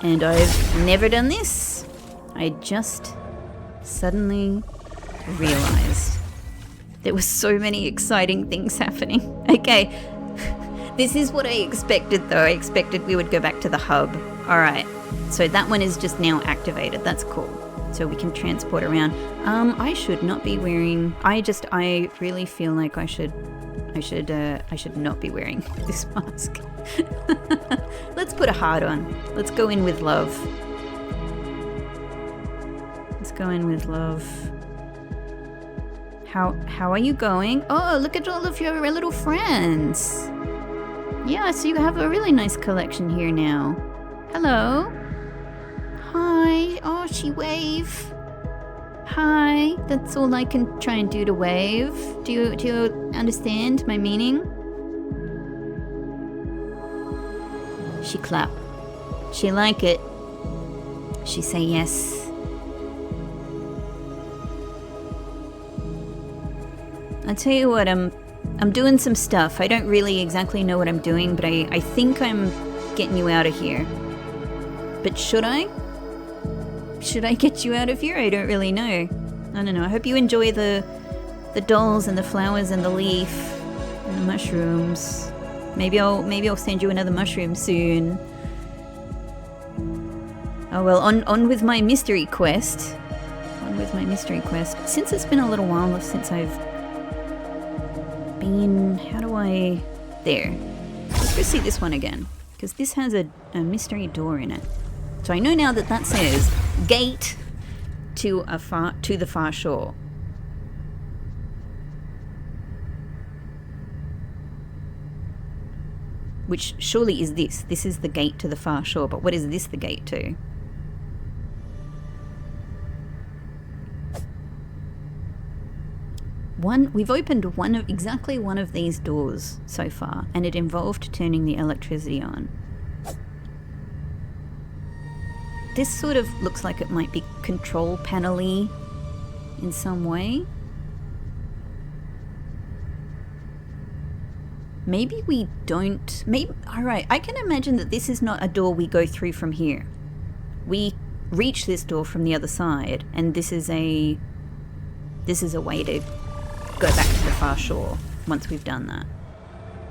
A: And I've never done this. I just suddenly realized there were so many exciting things happening. Okay, this is what I expected though. I expected we would go back to the hub. Alright, so that one is just now activated. That's cool. So we can transport around. I should not be wearing... I really feel like I should not be wearing this mask. Let's put a heart on. Let's go in with love. Let's go in with love. How are you going? Oh, look at all of your little friends. Yeah, so you have a really nice collection here now. Hello. Hi. Oh, she wave. Hi. That's all I can try and do to wave. Do you understand my meaning? She clap. She like it. She say yes. I'll tell you what, I'm doing some stuff. I don't really exactly know what I'm doing, but I think I'm getting you out of here. But should I? Should I get you out of here? I don't really know. I don't know. I hope you enjoy the dolls and the flowers and the leaf and the mushrooms. Maybe I'll send you another mushroom soon. Oh well, on with my mystery quest. On with my mystery quest. Since it's been a little while since I've been... How do I... There. Let's go see this one again. Because this has a mystery door in it. So I know now that says gate to the far shore. Which surely is this. This is the gate to the far shore, but what is this the gate to? We've opened exactly one of these doors so far, and it involved turning the electricity on. This sort of looks like it might be control panel-y in some way. Maybe we don't... Alright, I can imagine that this is not a door we go through from here. we reach this door from the other side, and this is a way to go back to the far shore once we've done that.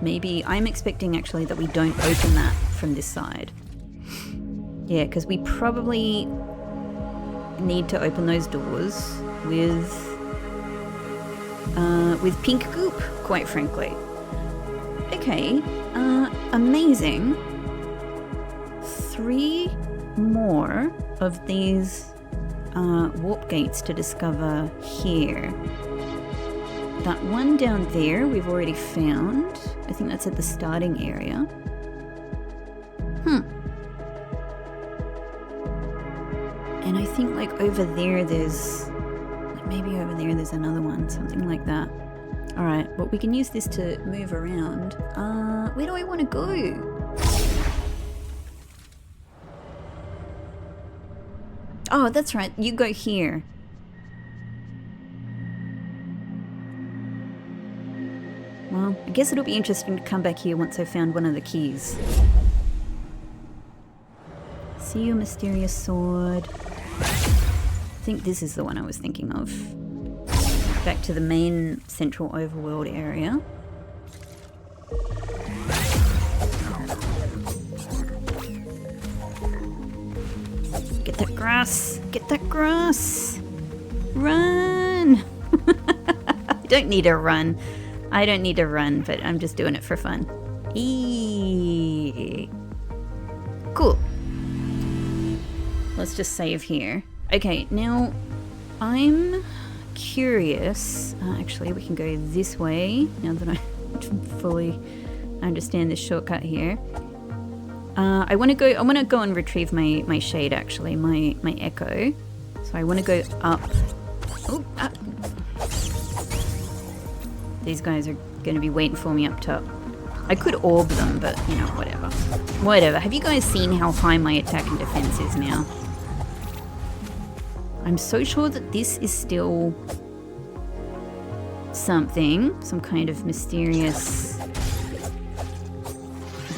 A: Maybe I'm expecting actually that we don't open that from this side. Yeah, because we probably need to open those doors with pink goop, quite frankly. Okay, amazing. 3 more of these warp gates to discover here. That one down there we've already found. I think that's at the starting area. And I think like over there there's, like maybe over there there's another one, something like that. Alright, well we can use this to move around. Where do I want to go? Oh, that's right, you go here. Well, I guess it'll be interesting to come back here once I've found one of the keys. See you, mysterious sword. I think this is the one I was thinking of. Back to the main central overworld area. Get that grass! Get that grass! Run! I don't need to run. I don't need to run, but I'm just doing it for fun. Eee. Cool. Let's just save here. Okay, now I'm curious. Actually, we can go this way now that I fully understand this shortcut here. I want to go and retrieve my shade. Actually, my echo. So I want to go up. Oh, up. These guys are going to be waiting for me up top. I could orb them, but, you know, whatever. Whatever. Have you guys seen how high my attack and defense is now? I'm so sure that this is still something. Some kind of mysterious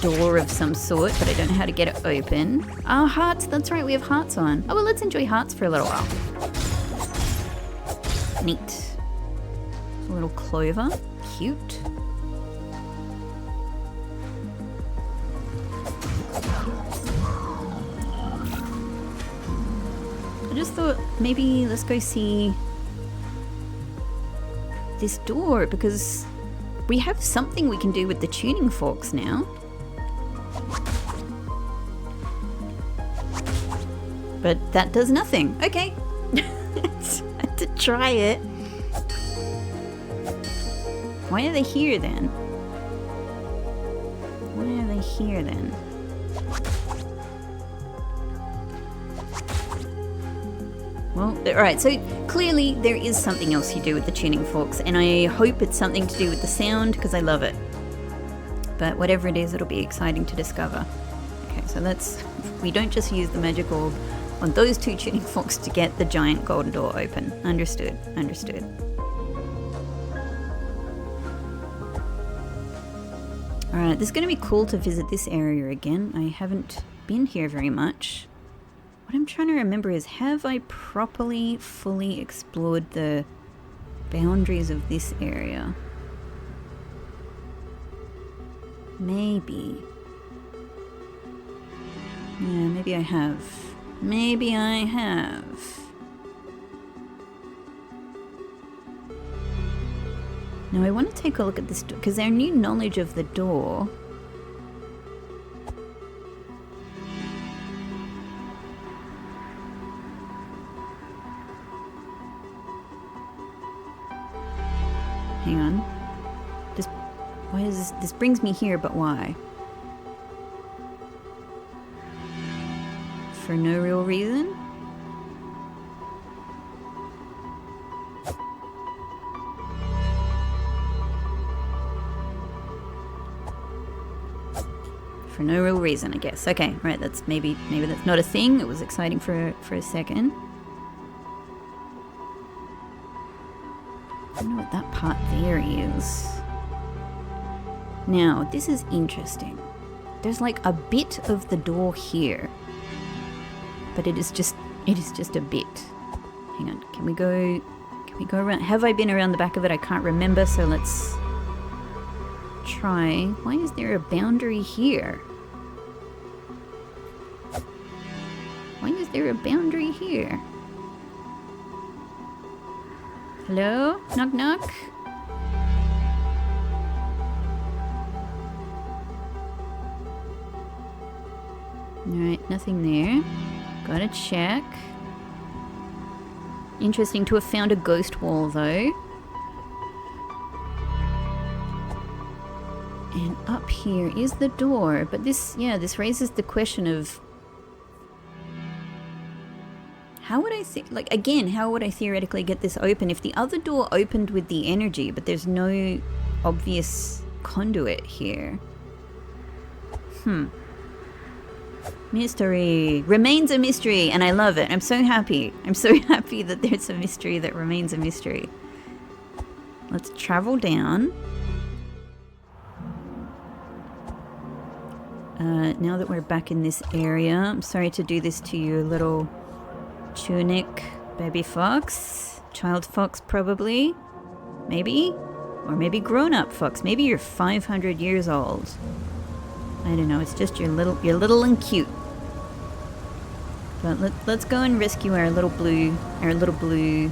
A: door of some sort, but I don't know how to get it open. Ah, hearts. That's right, we have hearts on. Oh, well, let's enjoy hearts for a little while. Neat. A little clover. Cute. I just thought maybe let's go see this door, because we have something we can do with the tuning forks now. But that does nothing. Okay. I had to try it. Why are they here then? Why are they here then? Well, alright, so clearly there is something else you do with the tuning forks, and I hope it's something to do with the sound, because I love it. But whatever it is, it'll be exciting to discover. Okay, so that's... we don't just use the magic orb on those 2 tuning forks to get the giant golden door open. Understood, understood. Alright, this is going to be cool to visit this area again. I haven't been here very much. What I'm trying to remember is, have I properly, fully explored the boundaries of this area? Maybe. Yeah, maybe I have. Maybe I have. Now I want to take a look at this door, because our new knowledge of the door... Hang on. Why is this brings me here, but why? For no real reason? For no real reason, I guess. Okay, right, that's maybe that's not a thing. It was exciting for a second. I don't know what that part there is. Now, this is interesting. There's like a bit of the door here. but it is just a bit. Hang on, can we go around? Have I been around the back of it? I can't remember, so let's try. Why is there a boundary here? Why is there a boundary here? Hello? Knock knock? Alright, nothing there. Gotta check. Interesting to have found a ghost wall, though. And up here is the door, but this raises the question of how would I how would I theoretically get this open if the other door opened with the energy, but there's no obvious conduit here? Mystery remains a mystery, and I love it. I'm so happy. I'm so happy that there's a mystery that remains a mystery. Let's travel down. Now that we're back in this area, I'm sorry to do this to you, little Tunic baby fox. Child fox, probably. Maybe? Or maybe grown-up fox. Maybe you're 500 years old. I don't know, it's just you're little and cute. But let's go and rescue our little blue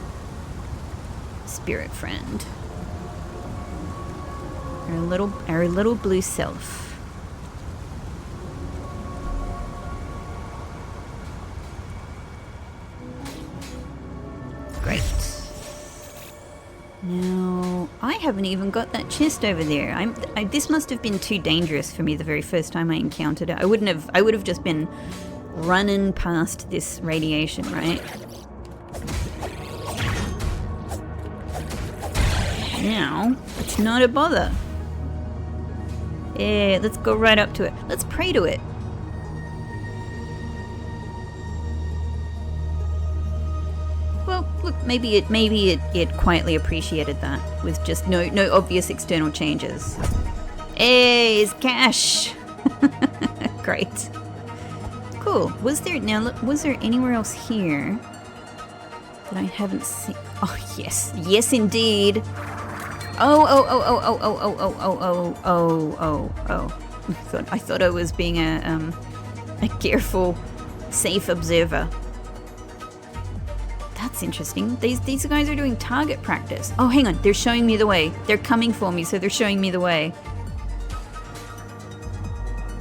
A: spirit friend. Our little blue self. Great. Now, I haven't even got that chest over there. This must have been too dangerous for me the very first time I encountered it. I would have just been running past this radiation, right? Now, it's not a bother. Yeah, let's go right up to it. Let's pray to it. Well, look, maybe it quietly appreciated that with just no obvious external changes. Hey, it's cash. Great. Cool. Was there anywhere else here that I haven't seen? Oh yes, yes indeed. Oh. I thought I was being a careful, safe observer. That's interesting. These guys are doing target practice. Oh, hang on. They're showing me the way. They're coming for me, so they're showing me the way.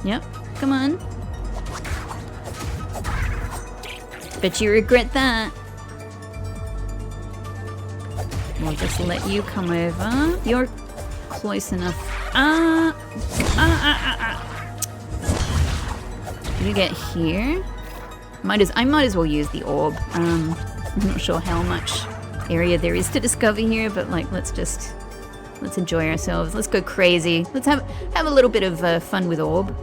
A: Yep. Come on. Bet you regret that. We'll just let you come over. You're close enough. You get here. I might as well use the orb. I'm not sure how much area there is to discover here, but like let's enjoy ourselves. Let's go crazy. Let's have a little bit of fun with orb.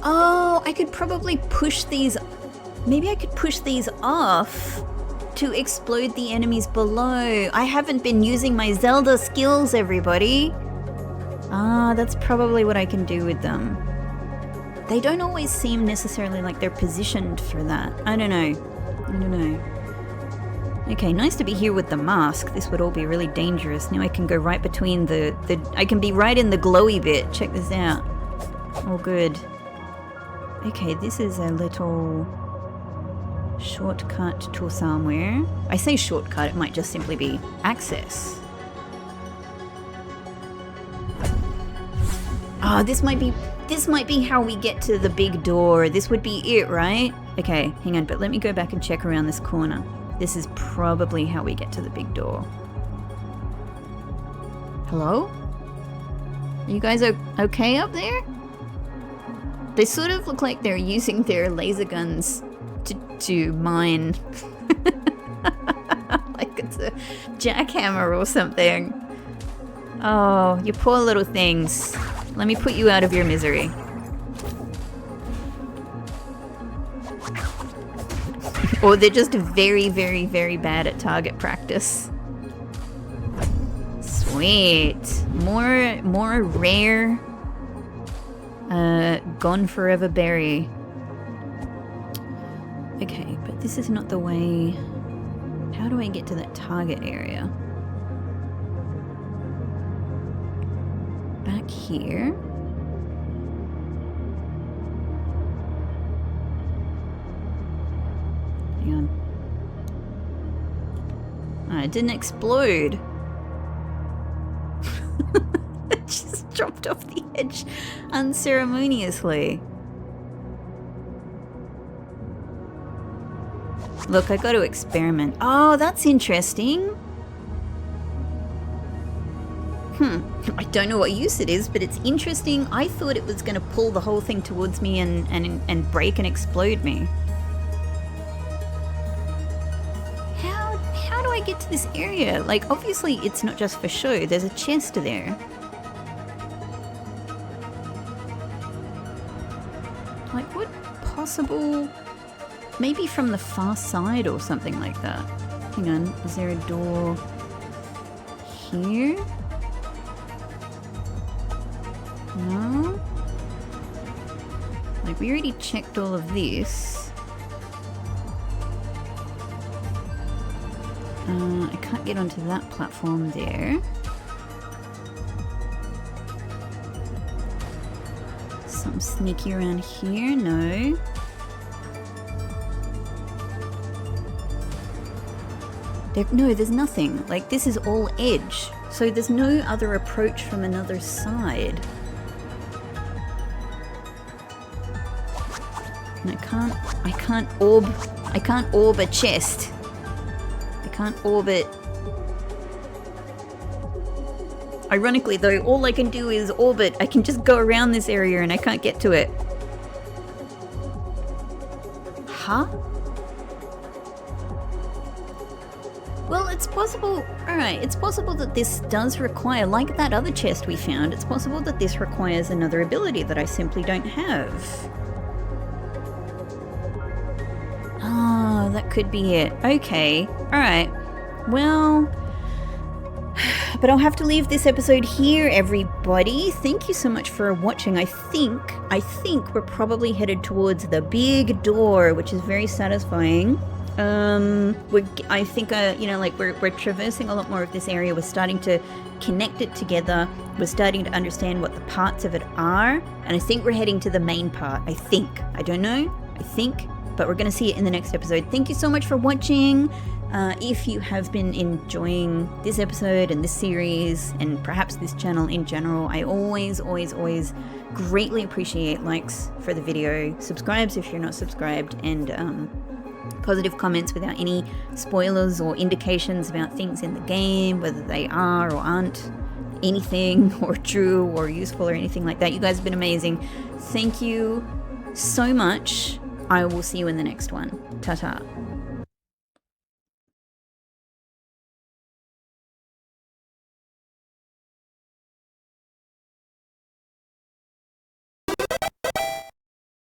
A: Oh, I could probably push these. Maybe I could push these off to explode the enemies below. I haven't been using my Zelda skills, everybody. That's probably what I can do with them. They don't always seem necessarily like they're positioned for that. I don't know. Okay, nice to be here with the mask. This would all be really dangerous. Now I can go right between I can be right in the glowy bit. Check this out. All good. Okay, this is a little shortcut to somewhere. I say shortcut, it might just simply be access. Ah, this might be how we get to the big door. This would be it, right? Okay, hang on, but let me go back and check around this corner. This is probably how we get to the big door. Hello? Are you guys okay up there? They sort of look like they're using their laser guns to mine. Like it's a jackhammer or something. Oh, you poor little things. Let me put you out of your misery. Or they're just very, very, very bad at target practice. Sweet. More rare Gone Forever berry. Okay, but this is not the way. How do I get to that target area? Back here. Hang on. Oh, it didn't explode. It just dropped off the edge unceremoniously. Look, I got to experiment. Oh, that's interesting. I don't know what use it is, but it's interesting. I thought it was going to pull the whole thing towards me and break and explode me. How do I get to this area? Like, obviously it's not just for show. There's a chest there. Like, what possible... Maybe from the far side or something like that. Hang on, is there a door here? No? Like, we already checked all of this. I can't get onto that platform there. Something sneaky around here? No. No, there's nothing. Like, this is all edge. So there's no other approach from another side. And I can't orb a chest. I can't orbit. Ironically though, all I can do is orbit. I can just go around this area and I can't get to it. Huh? Well, it's possible, alright, it's possible that this does require, like that other chest we found, it's possible that this requires another ability that I simply don't have. Oh, that could be it. Okay, alright. Well, but I'll have to leave this episode here, everybody. Thank you so much for watching. I think we're probably headed towards the big door, which is very satisfying. I think, you know, like we're traversing a lot more of this area. We're starting to connect it together. We're starting to understand what the parts of it are. And I think we're heading to the main part. I think. I don't know. I think. But we're going to see it in the next episode. Thank you so much for watching. If you have been enjoying this episode and this series and perhaps this channel in general, I always greatly appreciate likes for the video, subscribes if you're not subscribed, and positive comments without any spoilers or indications about things in the game, whether they are or aren't anything or true or useful or anything like that. You guys have been amazing. Thank you so much. I will see you in the next one. Ta-ta.